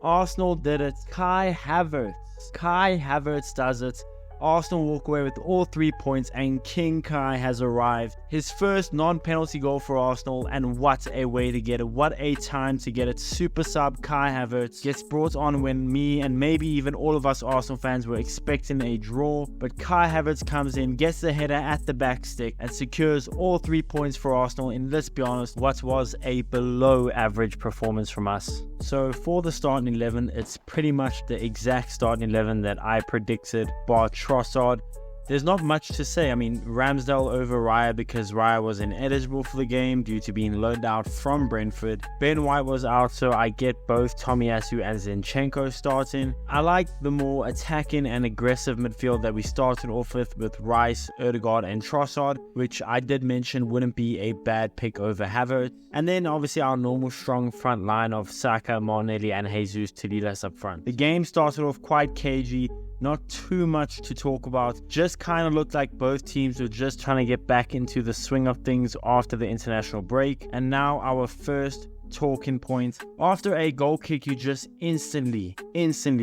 Arsenal did it. Kai Havertz does it. Arsenal walk away with all 3 points, and King Kai has arrived. His first non-penalty goal for Arsenal, and what a way to get it. What a time to get it. Super sub Kai Havertz gets brought on when me and maybe even all of us Arsenal fans were expecting a draw. But Kai Havertz comes in, gets the header at the back stick, and secures all 3 points for Arsenal in, let's be honest, what was a below average performance from us. So for the starting 11, it's pretty much the exact starting 11 that I predicted, bar Trossard. There's not much to say. I mean, Ramsdale over Raya because Raya was ineligible for the game due to being loaned out from Brentford. Ben White was out, so I get both Tomiyasu and Zinchenko starting. I like the more attacking and aggressive midfield that we started off with Rice, Odegaard and Trossard, which I did mention wouldn't be a bad pick over Havertz. And then obviously our normal strong front line of Saka, Martinelli and Jesus to lead us up front. The game started off quite cagey. Not too much to talk about, just kind of looked like both teams were just trying to get back into the swing of things after the international break. And now our first talking point. After a goal kick, you just instantly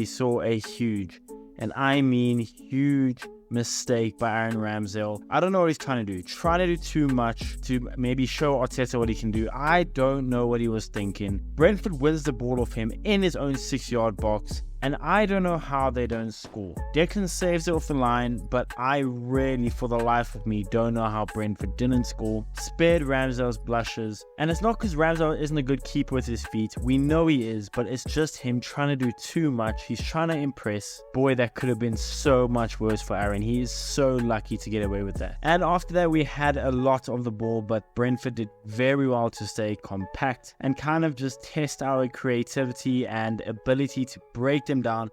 saw a huge, and I mean huge, mistake by Aaron Ramsdale. I don't know what he's trying to do. Trying to do too much to maybe show Arteta what he can do. I don't know what he was thinking. Brentford wins the ball off him in his own 6-yard box. And I don't know how they don't score. Declan saves it off the line, but I really, for the life of me, don't know how Brentford didn't score. Spared Ramsdale's blushes. And it's not because Ramsdale isn't a good keeper with his feet. We know he is, but it's just him trying to do too much. He's trying to impress. Boy, that could have been so much worse for Aaron. He is so lucky to get away with that. And after that, we had a lot of the ball, but Brentford did very well to stay compact and kind of just test our creativity and ability to break them down.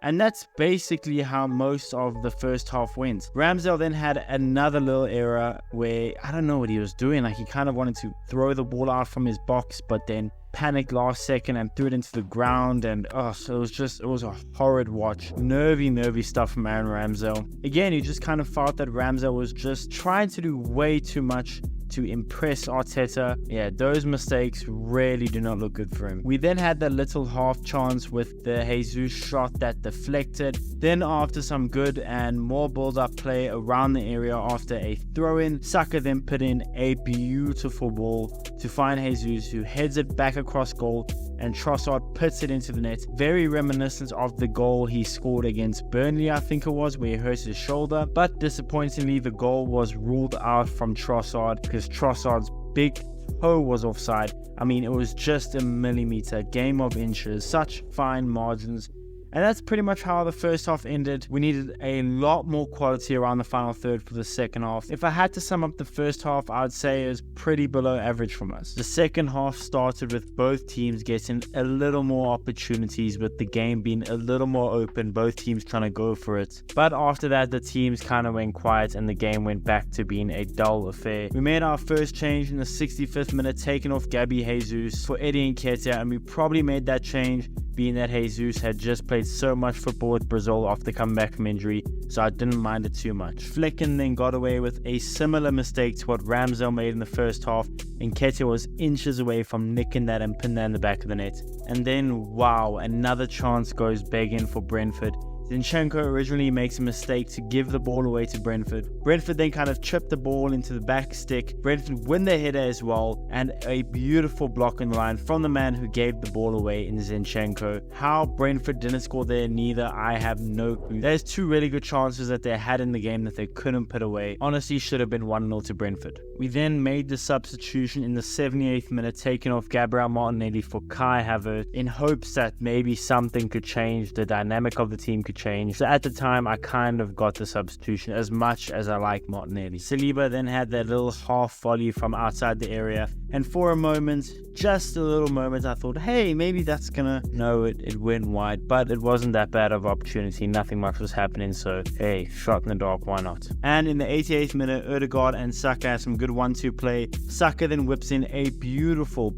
And that's basically how most of the first half went. Ramsdale then had another little error where I don't know what he was doing. Like, he kind of wanted to throw the ball out from his box, but then panicked last second and threw it into the ground. And so it was a horrid watch. Nervy stuff from Aaron Ramsdale. Again, you just kind of felt that Ramsdale was just trying to do way too much to impress Arteta. Yeah, those mistakes really do not look good for him. We then had that little half chance with the Jesus shot that deflected. Then after some good and more build-up play around the area after a throw-in, Saka then put in a beautiful ball to find Jesus, who heads it back across goal, and Trossard puts it into the net. Very reminiscent of the goal he scored against Burnley, I think it was, where he hurt his shoulder. But disappointingly, the goal was ruled out from Trossard because Trossard's big toe was offside. I mean, it was just a millimeter, game of inches, such fine margins. And that's pretty much how the first half ended. We needed a lot more quality around the final third for the second half. If I had to sum up the first half, I would say it was pretty below average from us. The second half started with both teams getting a little more opportunities, with the game being a little more open, both teams trying to go for it. But after that, the teams kind of went quiet and the game went back to being a dull affair. We made our first change in the 65th minute, taking off Gabby Jesus for Eddie Nketiah, and we probably made that change being that Jesus had just played so much football with Brazil after coming back from injury, so I didn't mind it too much. Flecken then got away with a similar mistake to what Ramsdale made in the first half, and Nketiah was inches away from nicking that and pinning that in the back of the net. And then, wow, another chance goes begging for Brentford. Zinchenko originally makes a mistake to give the ball away to Brentford. Brentford then kind of chipped the ball into the back stick. Brentford win their header as well, and a beautiful block in the line from the man who gave the ball away in Zinchenko. How Brentford didn't score there, neither, I have no clue. There's two really good chances that they had in the game that they couldn't put away. Honestly, should have been 1-0 to Brentford. We then made the substitution in the 78th minute, taking off Gabriel Martinelli for Kai Havertz in hopes that maybe something could change, the dynamic of the team could change. So at the time, I kind of got the substitution as much as I like Martinelli. Saliba then had that little half volley from outside the area, and for a moment, just a little moment, I thought, hey, maybe that's gonna... No, it went wide, but it wasn't that bad of an opportunity. Nothing much was happening, so hey, shot in the dark, why not? And in the 88th minute, Odegaard and Saka had some good 1-2 play. Saka then whips in a beautiful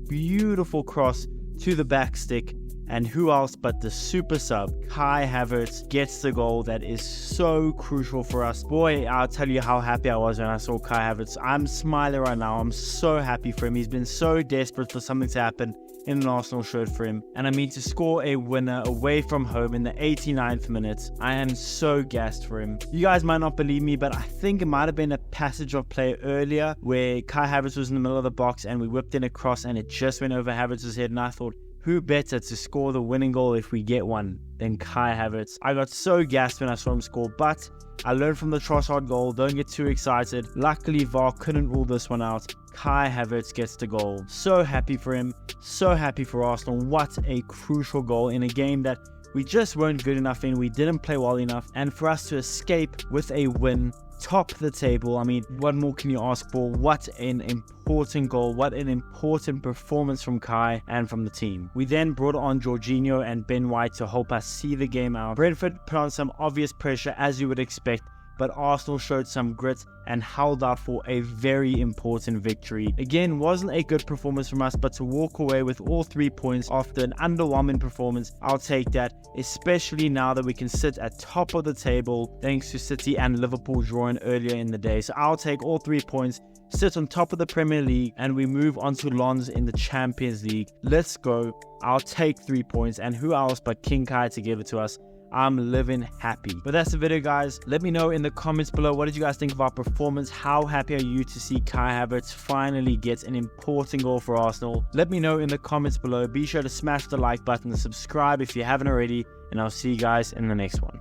cross to the back stick, and who else but the super sub Kai Havertz gets the goal that is so crucial for us. Boy, I'll tell you how happy I was when I saw Kai Havertz. I'm smiling right now. I'm so happy for him. He's been so desperate for something to happen, in an Arsenal shirt for him. And I mean, to score a winner away from home in the 89th minute, I am so gassed for him. You guys might not believe me, but I think it might have been a passage of play earlier where Kai Havertz was in the middle of the box and we whipped in a cross and it just went over Havertz's head, and I thought, who better to score the winning goal if we get one than Kai Havertz? I got so gassed when I saw him score, but I learned from the Trossard goal, don't get too excited. Luckily, VAR couldn't rule this one out. Kai Havertz gets the goal. So happy for him, so happy for Arsenal. What a crucial goal in a game that we just weren't good enough in, we didn't play well enough, and for us to escape with a win, top the table. I mean, what more can you ask for? What an important goal, what an important performance from Kai and from the team. We then brought on Jorginho and Ben White to help us see the game out. Brentford put on some obvious pressure, as you would expect, but Arsenal showed some grit and held out for a very important victory. Again, wasn't a good performance from us, but to walk away with all 3 points after an underwhelming performance, I'll take that, especially now that we can sit at top of the table thanks to City and Liverpool drawing earlier in the day. So I'll take all 3 points, sit on top of the Premier League, and we move on to Lons in the Champions League. Let's go. I'll take 3 points, and who else but King Kai to give it to us? I'm living happy. But that's the video, guys. Let me know in the comments below, what did you guys think of our performance? How happy are you to see Kai Havertz finally get an important goal for Arsenal? Let me know in the comments below. Be sure to smash the like button and subscribe if you haven't already, and I'll see you guys in the next one.